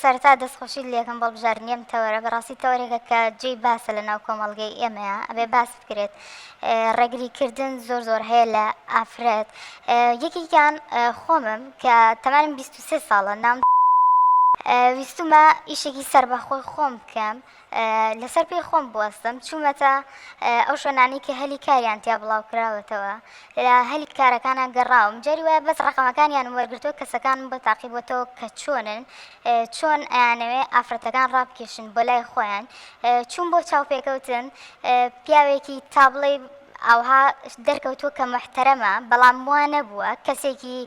سەرەتا دەستخۆشی لێکم بەڵبژاردننیەم تەوەرە بەڕاستی تەوەرێکە کە جێی باسە لە ناو کۆمەڵگەی ئێمەیە ئەبێ باس بکرێت ڕێگریکردن زۆر هەیە لە ئافرەت یەکێکیان خۆمم کە تەمانم 23 ساڵە نام ویستمە ئیشێکی سربەخۆی خۆم بکەم لەسەر پێی خۆم بوەستم چوومەتە ئەو شوێنانی کە هەلی کاریان تیا بڵاو کراوەتەوە لە هەلی کارەکانان گەڕاوم جاری وایە بەس ڕقەمەکانیان وەرگرتەوە کەسەکانم بۆ تاقیبەوە کە چۆن ئەیانەوێ ئافرەتەکان ڕابکێشن بۆ لای خۆیان چوون بۆ چاوپێکەوتن پیاوێکی تابڵێ ئەوها دەرکەوتووە کە محتەرەمە بەڵام وانە بووە کەسێکی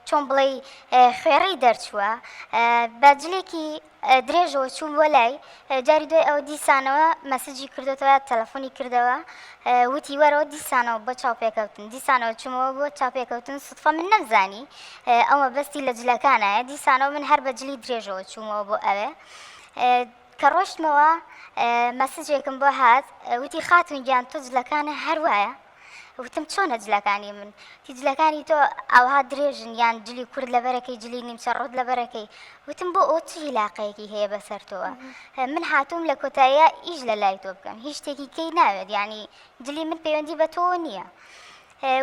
چۆن بڵێ خوێڕی دەرچووە بەجلێکی درێژەوە چوون بۆ لای جاری دوای ئەوە دیسانەوە مەسجی کردوەوە تەلەفۆنی کردەوە وتی وەرەوە دیسانەوە بۆ چاوپێکەوتن دیسانەوە چوومەوە بۆ چاوپێکەوتن سوتفە من نەمزانی ئەوە بەستی لە جلەکانایە دیسانەوە من هەر بەجلی درێژەوە چوومەوە بۆ ئەوێ کە ڕۆشتمەوە مەسجێکم بۆ هات وتی خاتون گیان تۆ جلەکانە هەروایە وتم چۆنە جلەکانی من جلەکانی تۆ ئەوها درێژن یان جلی کورد لەبەرەکەی جلی نیمچە ڕۆت لەبەرەکەی وتم بۆ ئەو چی علاقەیەکی هەیە بەسەرتەوە من هاتووم لە کۆتاییە ئیش لە لای تۆ بکەم هیچ شتێکی کەی ناوێت ینی جلی من پەیوەندی بە تۆ نییە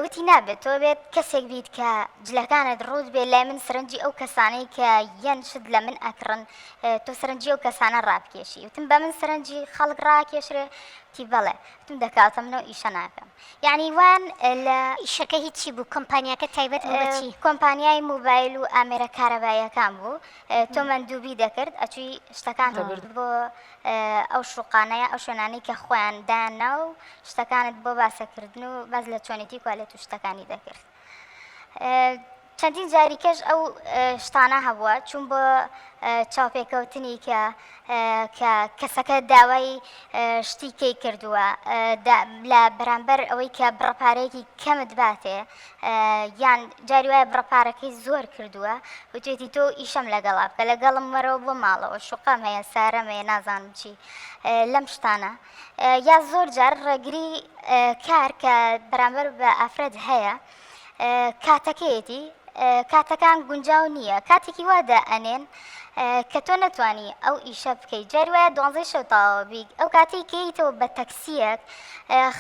وتی نابێت تۆ بێت کەسێک بیت کە جلەکانت ڕوود بێت لای من سەرنجی ئەو کەسانەی کە یەن شت لە من ئەکڕن تۆ سەرنجی ئەو کەسانە ڕابکێشی وتم بە من سەرنجی خەڵک ڕاکێشرێ تی بەڵێ وتم دەکاتە منەوە ئیشە ناکەم یعنی وان لە ئیشەکە هیچی بوو کۆمپانیاکە تایبەت بچی کۆمپانیای موبایل و ئامێرە کارەباییەکان بوو تۆ مەندووبی دەکرد ئەچووی شتەکان بۆ ئەو شوقانەیە ئەو شوێنانەی کە خۆیان دانا و شتەکانت بۆ باسەکردن و باز لە چۆنێتی کوالێت و شتەکانی دەکرد چەندین جاریکەش ئەو شتانە هەبووە چوون بۆ چاوپێکەوتنی کە کەسەکە داوای شتی کەی کردووە لە بەرامبەر ئەوەی کە بڕەپارەیەکی کەمت باتێ یان جاری وایە بڕەپارەکەی زۆر کردووە وتێتی تۆ ئیشەم لەگەڵا بکە لەگەڵم وەرەوە بۆ ماڵەوە شوقەم هەیە سارەم هەیە نازانم چی لەم شتانە یا زۆر جار ڕێگری کار کە بەرامبەر بە ئافرەت هەیە کاتەکەیەتی کاتەکان گونجاو نییە کاتێکی وادا ئەنێن کە تۆ نەتوانی ئەو ئیشە بکەیت جاری وایە 12 شەو تاوە بیک ئەو کاتی کەیتەوە بە تەکسیەک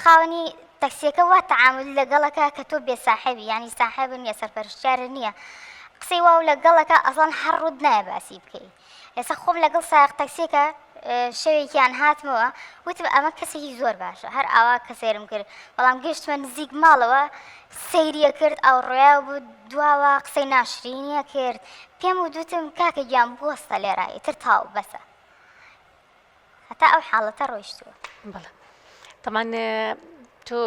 خاوەنی تەکسیەکە وا تەعامل لەگەڵەکە کە تۆ بێساحێبی ینی ساحێبن نیە سەرپەرشتیارە نییە قسەی وا و لەگەڵەکە ئەسڵان هەر ڕوود نایە باسی بکەیت ئێستا خۆم لەگەڵ سایق تەکسیەکە شەوێکیان هاتمەوە وتم ئەمە کەسێکی زۆر باشە هەر ئاوا کە سێرم کرد بەڵام گەشتمە نزیک ماڵەوە سەیریە کرد ئەو ڕۆیا بوو دواوە قسەی ناشرینیە کرد پێم و دوتم کاکە گیان بوەستە لێرە تر تاو بەسە هەتا ئەو حاڵەتە ڕۆیشتووە بەڵێ تەمان تۆ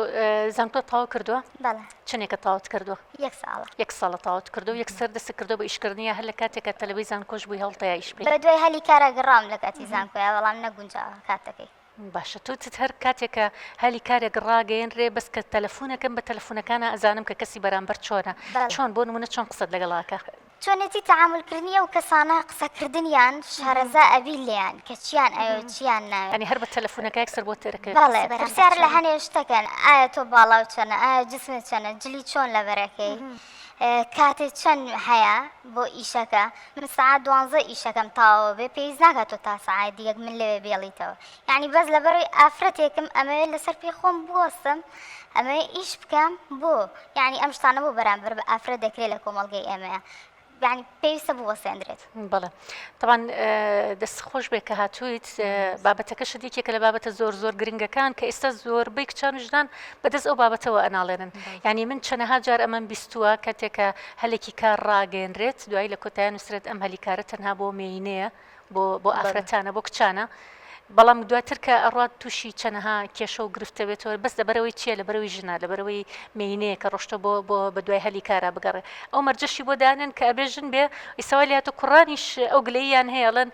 زانکۆ تاوا کردووە بەڵێ چنێکە تاوت کردووە 1 ساڵە 1 ساڵە تاوت کردو یەکسەر دەست کردو بە ئیشکردنیە هەر لە کاتێکە تەلەوی زانکۆش بووی هەڵتەیە ئیش بێ بە دوای هەلی کارە گەڕام لە کاتی زانکۆیە بەڵام نەگونجاوە کاتەکەی باشە توت هەر کاتێکە هەلی کارێک ڕاگەیەنرێ بەس کە تەلەفۆنەکەم بە تەلەفۆنەکانە ئەزانم کە کەسی بەرامبەر چۆنە چۆن بۆ نمونە چۆن قسەت لەگەڵاکە چۆنێتی تەعاملکردنی و کەسانە قسەکردنیان شارەزا ئەبی لێیان کە چیان ئەوێ چیان ناوێت ئەنی هەر بە تەلەفۆنەکە یەکسەر بۆ تێرەکە بەڵێ پرسیار لە هەنێ شتەکەن ئایا تۆ باڵاو چەنە ئایا جسمت چەنە جلی چۆن لەبەرەکەی کاتێک چەند هەیە بۆ ئیشەکە من سعات 12 ئیشەکەم تاوە بێ پێویست ناکات تۆ تا سعات دیگەک من لەوێ بێڵیتەوە یعنی بەس لەبەرەوەی ئافرەتێکم ئەمەوێ لەسەر پێی خۆم بوەستم ئەمەوێ ئیش بکەم بۆ یعنی ئەم شتانە بۆ بەرامبەر بە ئافرەت دەکرێت لە کۆمەڵگەی ئێمەیە يعني پێویستە بوەسێنرێت بەڵێ طبعاً دەست خۆش بێ کە هاتوویت بابەتەکەش دیکێکە لە بابەتە زۆر گرنگەکان کە ئێستا زۆربەی کچان و ژنان بەدەست ئەو بابەتەوە ئەناڵێنن یعنی من چەنەها جار ئەمەم بیستووە کاتێکە هەلێکی کار ڕاگەێنرێت دوای لە کۆتاییان نووسرێت ئەم هەلی کارە تەنها بۆ مێینەیە بۆ ئافرەتانە بۆ کچانە بەڵام دواتر کە ئەڕات تووشی چەنەها کێشە و گرفتە بێتەوە بەس لەبەرەوەی چیە لەبەرەوەی ژنە لەبەرەوەی مێینەیە کە ڕۆشتە بۆ بە دوای هەلی کارە بگەڕێ ئەو مەرجەشی بۆ دانن کە ئەبێژن بێ ئیسەوای هاتە کوڕانیش ئەو گلەییان هەیەڵەن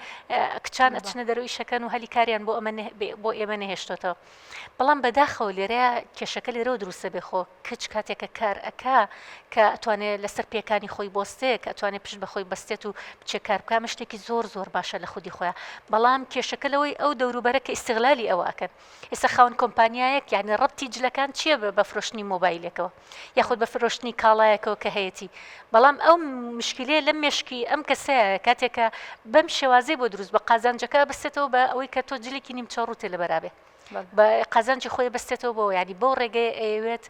کچان ئەچنە دەرەوەی شەکەن و هەلی کاریان بۆ ئێمە نەهێشتۆتەوە بەڵام بەداخەوە لێرەیە کێشەکە لێرەوە دروستە بێخۆ کچ کاتێکە کار ئەکا کە ئەتوانێت لەسەر پێکانی خۆی بۆستێک ئەتوانێت پشت بەخۆی بەستێت و بچێ کار بکە شتێکی زۆر باشە لە خودی خۆیان بەڵام کێشەکە لەوەی ئەو دەوروبەرە کە ئیستیغلالی ئەوە ئەکەن ئێستا خاوەن کۆمپانیایەک یعنی ڕەبتی جلەکان چییە بە فرۆشتنی مۆبایلێکەوە یاخود بە فرۆشتنی کاڵایەکەوە کە هەیەی بەڵام ئەو مشکلەیە لە مێشکی ئەم کەسەیە کاتێکە بەم شێوازەی بۆ دروست بە قازانجەکە بەستێتەوە بە ئەوەی کە تۆ جلێکی نیمچە ڕوتێ لە بەرابێ بە قازانجی خۆی بەستێتەوە بۆ ینی بۆ ڕێگەی ئەوێت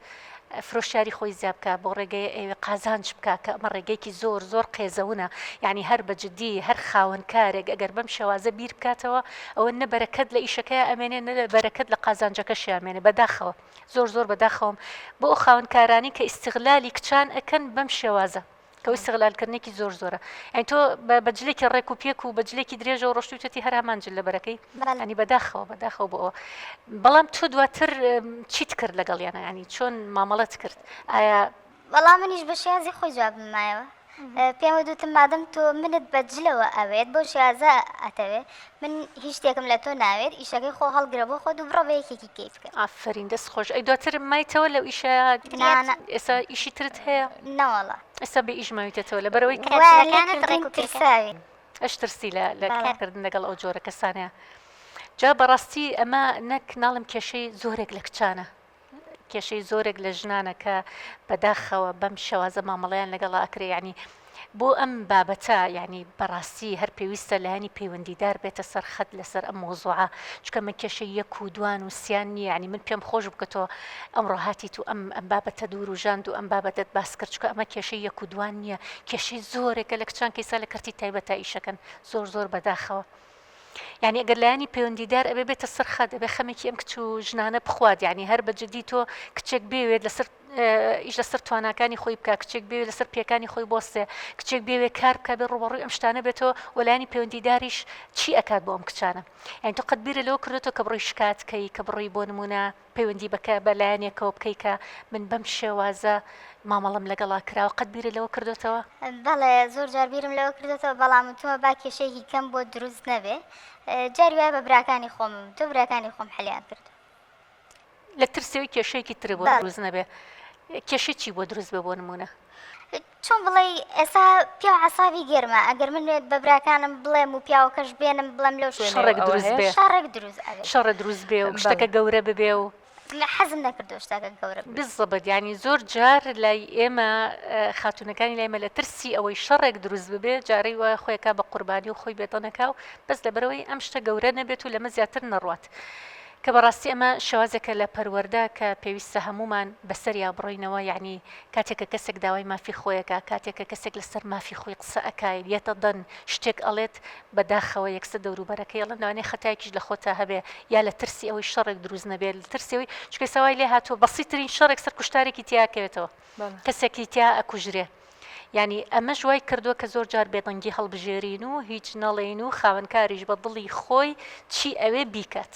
فرۆشیاری خۆی زیابکە بۆ ڕێگەی ئەوێ قازانج بکە کە ئەمە ڕێگەیەکی زۆر زۆر قێزەونە یعنی هەر بەجددی هەر خاوەن کارێک ئەگەر بەم شێوازە بیر بکاتەوە ئەوە نە بەرەکەت لە ئیشەکەی ئەمێنێ نە بەرەکەت لە قازانجەکەشی ئەمێنێ بەداخەوە زۆر بەداخەوەم بۆ ئەو خاوەن کارانی کە ئیستیغلالی کچان ئەکەن بەم شێوازە کەەوەی استیغلالکردنێکی زۆرە ئەین تۆ بەجلێکی ڕێک و پێک و بەجلێکی درێژە و ڕۆشتوتەتی هەر هەمانجل لە بەرەکەی ئەنی بەداخەوە بۆ ئەوە بەڵام تۆ دواتر چیت کرد لەگەڵیانە ینی چۆن مامەڵەت کرد ئایا بەڵام منیش بە شێازی خۆی جواب مایەوە پێم وتم مادەم تۆ منت بەجلەوە ئەوێت بۆ شێازە ئەتەوێ من هیچ شتێکم لە تۆ ناوێت ئیشەکەی خۆ هەڵگرە بۆ خۆت و بڕۆ بە یەکێکی کەیف بکە ئافرین دەست خۆش ئەی دواتر مایتەوە لەو ئیشە ئێستا ئیشی ترت هەیە نەوەڵە ئێستا بە ئیش ماویتەوە لە بەرەوەی ترساوی ئەش ترسی لە کارکردن لەگەڵ ئەو جۆرە کەسانەیە جا بەڕاستی ئەمە نەک ناڵم کێشەی زۆرێک لە کچانە کێشەی زۆرێک لە ژنانە کە بەداخەوە بەم شێوازە مامەڵەیان لەگەڵا ئەکرێ ینی بۆ ئەم بابەتە ینی بەڕاستی هەر پێویستە لایانی پەیوەندیدار بێتە سەرخەت لەسەر ئەم مۆزوعە چکە من کێشەی یەک و دوان و سیان نییە ینی من پێم خۆش بکەتەوە ئەمڕۆ هاتیت و ئەم بابەتە دوور و ژاند و ئەم بابەتت باس کرد چکە ئەمە کێشەی یەک و دوان نییە کێشەی زۆرێکە لە کچان کەیسا لە کردی تایبەتە ئیشەکەن زۆر بەداخەوە یعنی ئەگەر لایانی پەیوەندیدار ئەبێ بێتە سەرخەت ئەبێ خەمێکی ئەم کچ و ژنانە بخوات ینی هەر بەجددی تۆ کچێک بێوێت لەسەر ئیش لەسەر تواناکانی خۆی بکە کچێک بێ لەسەر پێکانی خۆی بۆستێ کچێک بێوێ کار بکە بێ ڕوبەڕووی ئەم شتانە بێتەوە وەلایانی پەیوەندیداریش چی ئەکات بۆ ئەم کچانە یعنی تۆ قەت بیرە لەوە کردێتەوە کە بڕۆی شکاتکەی کە بڕۆی بۆ نمونە پەیوەندی بکە بە لایەنێکەوە بکەی کە من بەم شێوازە مامەڵم لەگەڵا کراوە قەت بیرە لەوە کردێتەوە بەڵێ زۆر جار بیرم لەوە کردێتەوە بەڵام تۆمە با کێشەیەکی کەم بۆ دروست نەبێ جاری وایە بە براکانی خۆم تۆ براکانی خۆم حەلیان کرد لە ترسەوەی کێشەیەکی تر بۆ دروست نەبێ کێشە چی بۆ دروست بێ بۆ نمونە چۆن بڵێ ئێستا پیا عساوی گێرمە ئەگەر من بە براکانم بڵێم و پیاوەکەش بێنم بڵێم لەو شەڕێک دروست بێ شەڕە دروست بێ و شتەکە گەورە ببێ و حەزم نەکردو شتەکە گەورە بالضبط ینی زۆر جار لای ئێمە خاتونەکانی لایمە لە ترسی ئەوەی شەڕێک دروست ببێ جارەی وایە خۆیەکە بە قوربانی و خۆی بێتەنەکە و بەس لەبەرەوەی ئەم شتە گەورە نەبێت و لەمە زیاتر نەڕوات کە بەڕاستی ئەمە شێوازێکە لە پەروەەردە کە پێویستە هەمومان بەسەریا بڕۆینەوە یعنی کاتێکە کەسێک داوای مافی خۆیەکە کاتێکە کەسێک لەسەر مافی خۆی قسە ئەکای یەتە دەن شتێک ئەڵێت بەداخەوە یەکسە دەوروبەرەکەی ئەڵەن ناوانەیە خەتایەکیش لە خۆتا هەبێ یا لە ترسی ئەوەی شەڕێک دروست نەبێت لە ترسیەوەی چکەی سەوای لێ هاتووە بەسیترین شەڕێک سەر کوشتارێکی تیاکەوێتەوە کەسێکی تیا ئەکوژرێ ینی ئەمەش وای کردووە کە زۆر جار بێدەنگی هەڵبژێرین و هیچ نەڵێن و خاوەنکاریش بە دڵی خۆی چی ئەوێ بیکات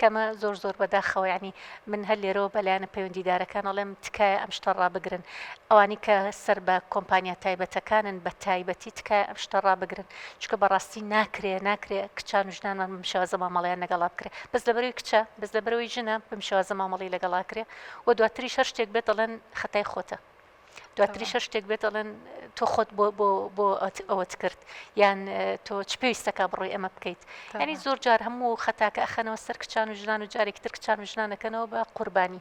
کەمە زۆر بەداخەوە ینی من هەر لێرەوە بەلایەنە پەیوەندیدارەکان ئەڵێم تکایە ئەم شتە ڕابگرن ئەوانی کە سەر بە کۆمپانیا تایبەتەکانن بە تایبەتی تکایە ئەم شتە ڕابگرن چکە بەڕاستی ناکرێ کچان و ژنانمان بم شێوازە مامەڵەیان لەگەڵا بکرێ بەس لەبەرەوەی کچە بەس لەبەرەوەی ژنە بم شێوازە مامەڵی لەگەڵا کرێ و دواتریش هەر شتێک بێت دەڵێن خەتای خۆتە دواتری شەش شتێک بێت ئەڵێن تۆ خۆت بۆ ئەوەت کرد یان تۆ چ پێویستەکە بڕۆی ئەمە بکەیت ینی زۆر جار هەموو خەتاکە ئەخەنەوە سەر کچان و ژنان و جارێکی تر کچان و ژنانەکەنەوە بە قوربانی